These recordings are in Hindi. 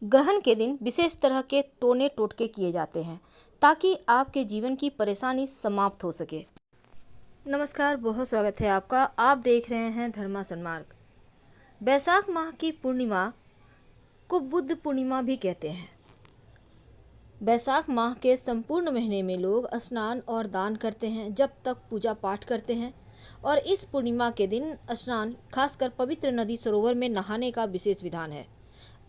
ग्रहण के दिन विशेष तरह के टोने टोटके किए जाते हैं ताकि आपके जीवन की परेशानी समाप्त हो सके। नमस्कार, बहुत स्वागत है आपका। आप देख रहे हैं धर्मा सन्मार्ग। बैसाख माह की पूर्णिमा को बुद्ध पूर्णिमा भी कहते हैं। बैसाख माह के संपूर्ण महीने में लोग स्नान और दान करते हैं, जब तक पूजा पाठ करते हैं। और इस पूर्णिमा के दिन स्नान, खासकर पवित्र नदी सरोवर में नहाने का विशेष विधान है।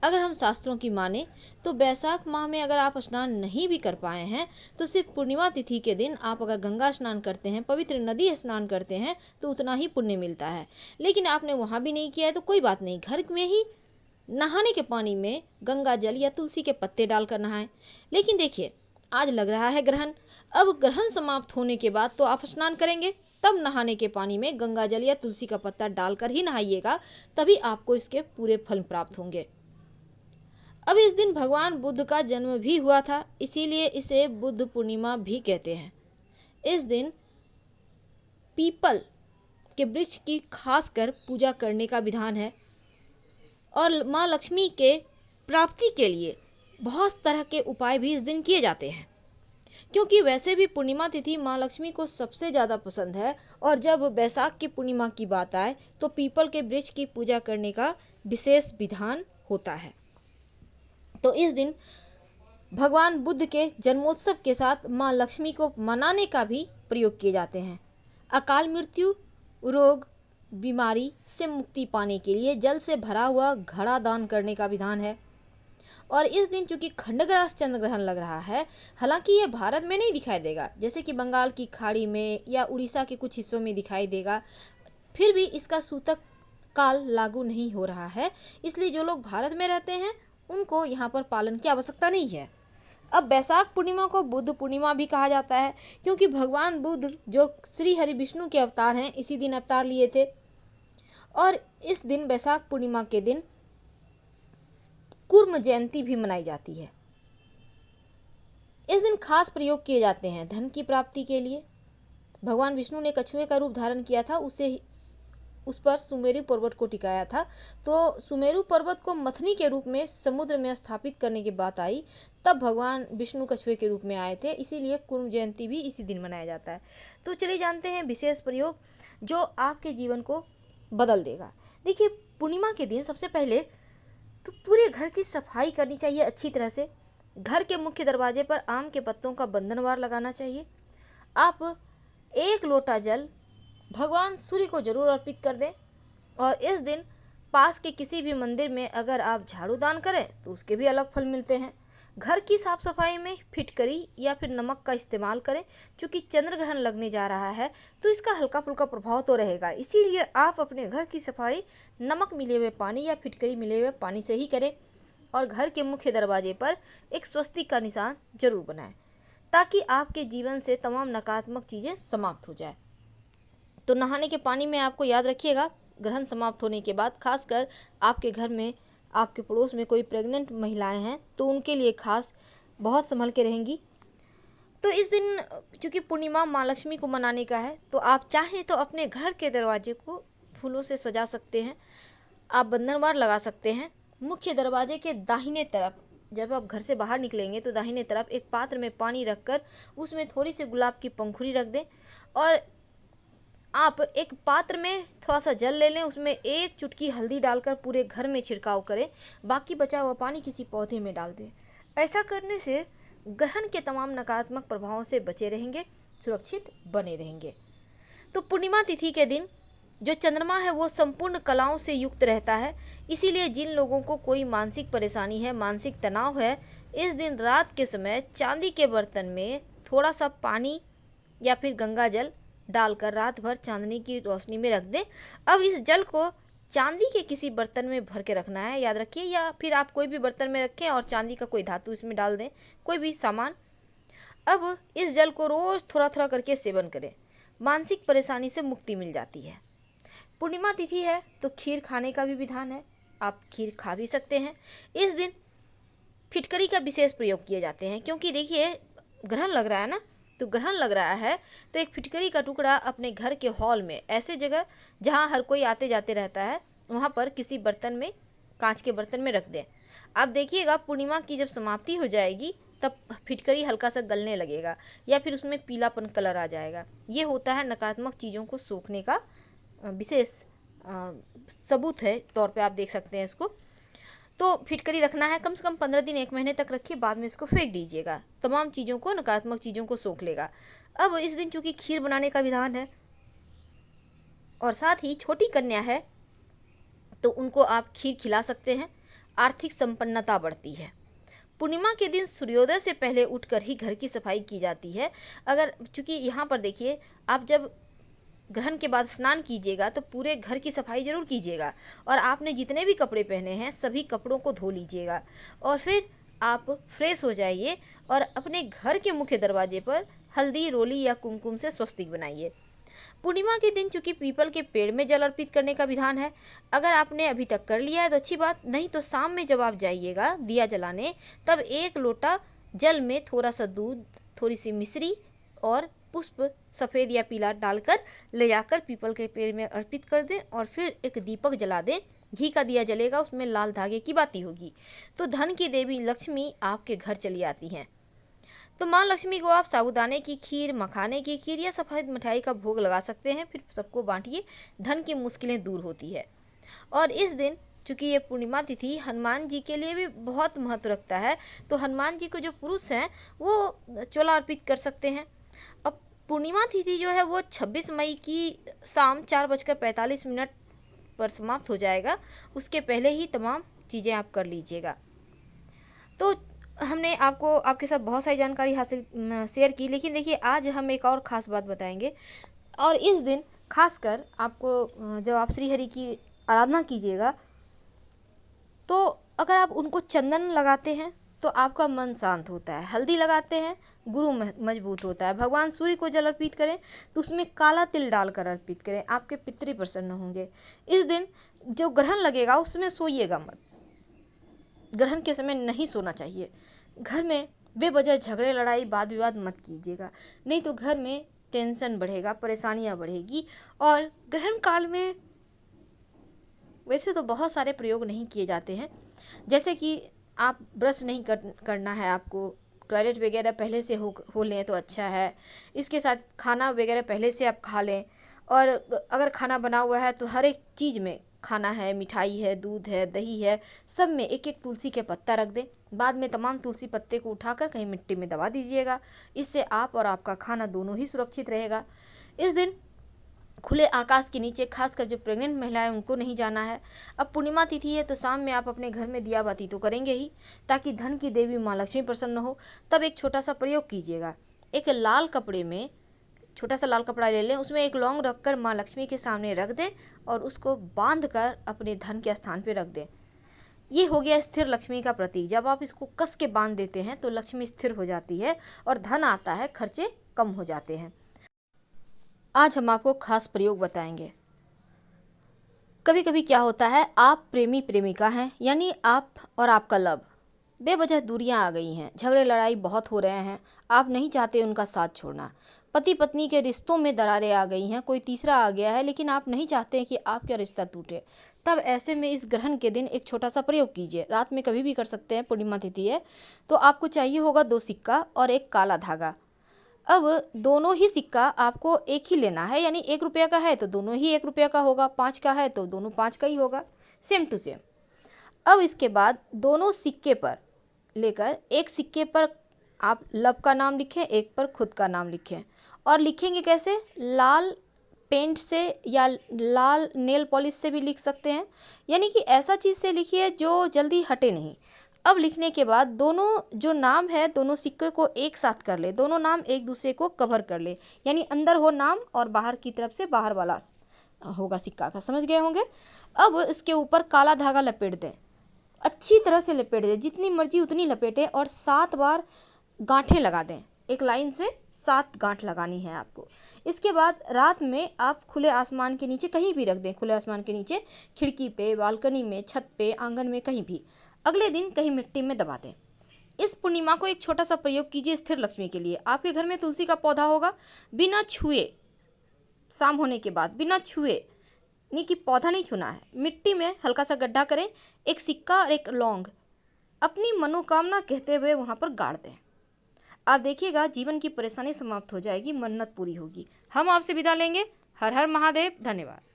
अगर हम शास्त्रों की माने तो बैसाख माह में अगर आप स्नान नहीं भी कर पाए हैं तो सिर्फ पूर्णिमा तिथि के दिन आप अगर गंगा स्नान करते हैं, पवित्र नदी स्नान करते हैं तो उतना ही पुण्य मिलता है। लेकिन आपने वहाँ भी नहीं किया है तो कोई बात नहीं, घर में ही नहाने के पानी में गंगा जल या तुलसी के पत्ते डालकर नहाएं। लेकिन देखिए, आज लग रहा है ग्रहण। अब ग्रहण समाप्त होने के बाद तो आप स्नान करेंगे, तब नहाने के पानी में गंगा जल या तुलसी का पत्ता डालकर ही नहाइएगा, तभी आपको इसके पूरे फल प्राप्त होंगे। अब इस दिन भगवान बुद्ध का जन्म भी हुआ था, इसीलिए इसे बुद्ध पूर्णिमा भी कहते हैं। इस दिन पीपल के वृक्ष की खासकर पूजा करने का विधान है और माँ लक्ष्मी के प्राप्ति के लिए बहुत तरह के उपाय भी इस दिन किए जाते हैं, क्योंकि वैसे भी पूर्णिमा तिथि माँ लक्ष्मी को सबसे ज़्यादा पसंद है। और जब बैसाख की पूर्णिमा की बात आए तो पीपल के वृक्ष की पूजा करने का विशेष विधान होता है। तो इस दिन भगवान बुद्ध के जन्मोत्सव के साथ माँ लक्ष्मी को मनाने का भी प्रयोग किए जाते हैं। अकाल मृत्यु, रोग, बीमारी से मुक्ति पाने के लिए जल से भरा हुआ घड़ा दान करने का विधान है। और इस दिन चूंकि खंडग्रास चंद्र ग्रहण लग रहा है, हालांकि ये भारत में नहीं दिखाई देगा, जैसे कि बंगाल की खाड़ी में या उड़ीसा के कुछ हिस्सों में दिखाई देगा, फिर भी इसका सूतक काल लागू नहीं हो रहा है। इसलिए जो लोग भारत में रहते हैं उनको यहाँ पर पालन की आवश्यकता नहीं है। अब बैसाख पूर्णिमा को बुद्ध पूर्णिमा भी कहा जाता है, क्योंकि भगवान बुद्ध जो श्री हरि विष्णु के अवतार हैं, इसी दिन अवतार लिए थे। और इस दिन बैसाख पूर्णिमा के दिन कुर्म जयंती भी मनाई जाती है। इस दिन खास प्रयोग किए जाते हैं धन की प्राप्ति के लिए। भगवान विष्णु ने कछुए का रूप धारण किया था, उस पर सुमेरु पर्वत को टिकाया था। तो सुमेरु पर्वत को मथनी के रूप में समुद्र में स्थापित करने की बात आई, तब भगवान विष्णु कछुए के रूप में आए थे, इसीलिए कुर्म जयंती भी इसी दिन मनाया जाता है। तो चलिए जानते हैं विशेष प्रयोग जो आपके जीवन को बदल देगा। देखिए, पूर्णिमा के दिन सबसे पहले तो पूरे घर की सफाई करनी चाहिए अच्छी तरह से। घर के मुख्य दरवाजे पर आम के पत्तों का बंधनवार लगाना चाहिए। आप 1 लोटा जल भगवान सूर्य को जरूर अर्पित कर दें। और इस दिन पास के किसी भी मंदिर में अगर आप झाड़ू दान करें तो उसके भी अलग फल मिलते हैं। घर की साफ सफाई में फिटकरी या फिर नमक का इस्तेमाल करें, क्योंकि चंद्र ग्रहण लगने जा रहा है तो इसका हल्का फुल्का प्रभाव तो रहेगा। इसीलिए आप अपने घर की सफाई नमक मिले हुए पानी या फिटकरी मिले हुए पानी से ही करें। और घर के मुख्य दरवाजे पर एक स्वस्तिक का निशान जरूर बनाएं, ताकि आपके जीवन से तमाम नकारात्मक चीज़ें समाप्त हो जाए। तो नहाने के पानी में आपको याद रखिएगा, ग्रहण समाप्त होने के बाद खासकर आपके घर में, आपके पड़ोस में कोई प्रेग्नेंट महिलाएं हैं तो उनके लिए खास बहुत संभल के रहेंगी। तो इस दिन चूँकि पूर्णिमा माँ लक्ष्मी को मनाने का है, तो आप चाहें तो अपने घर के दरवाजे को फूलों से सजा सकते हैं। आप बंधनवार लगा सकते हैं। मुख्य दरवाजे के दाहिने तरफ जब आप घर से बाहर निकलेंगे तो दाहिने तरफ एक पात्र में पानी रखकर उसमें थोड़ी सी गुलाब की पंखुड़ी रख दें। और आप एक पात्र में थोड़ा सा जल ले लें, उसमें 1 चुटकी हल्दी डालकर पूरे घर में छिड़काव करें। बाकी बचा हुआ पानी किसी पौधे में डाल दें। ऐसा करने से ग्रहण के तमाम नकारात्मक प्रभावों से बचे रहेंगे, सुरक्षित बने रहेंगे। तो पूर्णिमा तिथि के दिन जो चंद्रमा है वो संपूर्ण कलाओं से युक्त रहता है। इसीलिए जिन लोगों को कोई मानसिक परेशानी है, मानसिक तनाव है, इस दिन रात के समय चांदी के बर्तन में थोड़ा सा पानी या फिर गंगा जल डालकर रात भर चांदनी की रोशनी में रख दें। अब इस जल को चांदी के किसी बर्तन में भर के रखना है, याद रखिए, या फिर आप कोई भी बर्तन में रखें और चांदी का कोई धातु इसमें डाल दें, कोई भी सामान। अब इस जल को रोज़ थोड़ा थोड़ा करके सेवन करें, मानसिक परेशानी से मुक्ति मिल जाती है। पूर्णिमा तिथि है तो खीर खाने का भी विधान है, आप खीर खा भी सकते हैं। इस दिन फिटकरी का विशेष प्रयोग किए जाते हैं, क्योंकि देखिए ग्रहण लग रहा है ना, तो ग्रहण लग रहा है तो एक फिटकरी का टुकड़ा अपने घर के हॉल में, ऐसे जगह जहां हर कोई आते जाते रहता है, वहां पर किसी बर्तन में कांच के बर्तन में रख दें। आप देखिएगा पूर्णिमा की जब समाप्ति हो जाएगी तब फिटकरी हल्का सा गलने लगेगा या फिर उसमें पीलापन कलर आ जाएगा। ये होता है नकारात्मक चीज़ों को सोखने का विशेष सबूत है तौर पे आप देख सकते हैं इसको। तो फिटकरी रखना है कम से कम 15 दिन 1 महीने तक रखिए, बाद में इसको फेंक दीजिएगा। तमाम चीज़ों को, नकारात्मक चीज़ों को सोख लेगा। अब इस दिन चूँकि खीर बनाने का विधान है और साथ ही छोटी कन्या है तो उनको आप खीर खिला सकते हैं। आर्थिक संपन्नता बढ़ती है। पूर्णिमा के दिन सूर्योदय से पहले उठकर ही घर की सफाई की जाती है। अगर चूँकि यहाँ पर देखिए, आप जब ग्रहण के बाद स्नान कीजिएगा तो पूरे घर की सफाई जरूर कीजिएगा और आपने जितने भी कपड़े पहने हैं सभी कपड़ों को धो लीजिएगा और फिर आप फ्रेश हो जाइए और अपने घर के मुख्य दरवाजे पर हल्दी, रोली या कुमकुम से स्वस्तिक बनाइए। पूर्णिमा के दिन चूंकि पीपल के पेड़ में जल अर्पित करने का विधान है। अगर आपने अभी तक कर लिया है तो अच्छी बात, नहीं तो शाम में जब आप जाइएगा दिया जलाने तब 1 लोटा जल में थोड़ा सा दूध, थोड़ी सी मिश्री और पुष्प सफ़ेद या पीला डालकर ले जाकर पीपल के पेड़ में अर्पित कर दें और फिर एक दीपक जला दें। घी का दिया जलेगा, उसमें लाल धागे की बाती होगी तो धन की देवी लक्ष्मी आपके घर चली आती हैं। तो माँ लक्ष्मी को आप साबूदाने की खीर, मखाने की खीर या सफ़ेद मिठाई का भोग लगा सकते हैं, फिर सबको बांटिए। धन की मुश्किलें दूर होती है। और इस दिन चूँकि ये पूर्णिमा तिथि हनुमान जी के लिए भी बहुत महत्व रखता है, तो हनुमान जी को जो पुरुष हैं वो चोला अर्पित कर सकते हैं। अब पूर्णिमा तिथि जो है वो 26 मई की शाम 4:45 पर समाप्त हो जाएगा। उसके पहले ही तमाम चीज़ें आप कर लीजिएगा। तो हमने आपके साथ बहुत सारी जानकारी हासिल शेयर की, लेकिन देखिए आज हम एक और ख़ास बात बताएंगे। और इस दिन खासकर आपको जब आप श्री हरि की आराधना कीजिएगा तो अगर आप उनको चंदन लगाते हैं तो आपका मन शांत होता है। हल्दी लगाते हैं, गुरु मजबूत होता है। भगवान सूर्य को जल अर्पित करें तो उसमें काला तिल डालकर अर्पित करें, आपके पितृ प्रसन्न होंगे। इस दिन जो ग्रहण लगेगा उसमें सोइएगा मत, ग्रहण के समय नहीं सोना चाहिए। घर में बेवजह झगड़े, लड़ाई, वाद विवाद मत कीजिएगा, नहीं तो घर में टेंशन बढ़ेगा, परेशानियां बढ़ेगी। और ग्रहण काल में वैसे तो बहुत सारे प्रयोग नहीं किए जाते हैं, जैसे कि आप ब्रश नहीं करना है, आपको टॉयलेट वगैरह पहले से हो लें तो अच्छा है। इसके साथ खाना वगैरह पहले से आप खा लें और अगर खाना बना हुआ है तो हर एक चीज़ में, खाना है, मिठाई है, दूध है, दही है, सब में एक एक तुलसी के पत्ता रख दें। बाद में तमाम तुलसी पत्ते को उठाकर कहीं मिट्टी में दबा दीजिएगा। इससे आप और आपका खाना दोनों ही सुरक्षित रहेगा। इस दिन खुले आकाश के नीचे खासकर जो प्रेग्नेंट महिलाएं उनको नहीं जाना है। अब पूर्णिमा तिथि है तो शाम में आप अपने घर में दिया बाती तो करेंगे ही, ताकि धन की देवी माँ लक्ष्मी प्रसन्न हो। तब एक छोटा सा प्रयोग कीजिएगा। एक लाल कपड़े में छोटा सा लाल कपड़ा ले लें, उसमें एक लौंग रखकर माँ लक्ष्मी के सामने रख दें और उसको बांध कर अपने धन के स्थान पर रख दें। ये हो गया स्थिर लक्ष्मी का प्रतीक। जब आप इसको कस के बांध देते हैं तो लक्ष्मी स्थिर हो जाती है और धन आता है, खर्चे कम हो जाते हैं। आज हम आपको खास प्रयोग बताएंगे। कभी कभी क्या होता है, आप प्रेमी प्रेमिका हैं, यानी आप और आपका लव, बेवजह दूरियां आ गई हैं, झगड़े लड़ाई बहुत हो रहे हैं, आप नहीं चाहते उनका साथ छोड़ना। पति पत्नी के रिश्तों में दरारें आ गई हैं, कोई तीसरा आ गया है, लेकिन आप नहीं चाहते कि आपका रिश्ता टूटे। तब ऐसे में इस ग्रहण के दिन एक छोटा सा प्रयोग कीजिए। रात में कभी भी कर सकते हैं, पूर्णिमा तिथि है तो आपको चाहिए होगा 2 सिक्का और 1 काला धागा। अब दोनों ही सिक्का आपको एक ही लेना है, यानी 1 रुपया का है तो दोनों ही 1 रुपया का होगा, 5 का है तो दोनों 5 का ही होगा, सेम टू सेम। अब इसके बाद दोनों सिक्के पर लेकर, एक सिक्के पर आप लव का नाम लिखें, एक पर खुद का नाम लिखें। और लिखेंगे कैसे? लाल पेंट से या लाल नेल पॉलिश से भी लिख सकते हैं, यानी कि ऐसा चीज़ से लिखिए जो जल्दी हटे नहीं। अब लिखने के बाद दोनों जो नाम है, दोनों सिक्के को एक साथ कर ले, दोनों नाम एक दूसरे को कवर कर ले, यानी अंदर हो नाम और बाहर की तरफ से बाहर वाला होगा सिक्का का, समझ गए होंगे। अब इसके ऊपर काला धागा लपेट दें, अच्छी तरह से लपेट दें, जितनी मर्जी उतनी लपेटें और 7 बार गांठें लगा दें। एक लाइन से 7 गांठ लगानी है आपको। इसके बाद रात में आप खुले आसमान के नीचे कहीं भी रख दें, खुले आसमान के नीचे, खिड़की पे, बालकनी में, छत पे, आंगन में, कहीं भी। अगले दिन कहीं मिट्टी में दबा दें। इस पूर्णिमा को एक छोटा सा प्रयोग कीजिए स्थिर लक्ष्मी के लिए। आपके घर में तुलसी का पौधा होगा, बिना छुए, शाम होने के बाद बिना छुए यानी कि पौधा नहीं छूना है। मिट्टी में हल्का सा गड्ढा करें, एक सिक्का और एक लौंग अपनी मनोकामना कहते हुए वहाँ पर गाड़ दें। आप देखिएगा जीवन की परेशानी समाप्त हो जाएगी, मन्नत पूरी होगी। हम आपसे विदा लेंगे। हर हर महादेव। धन्यवाद।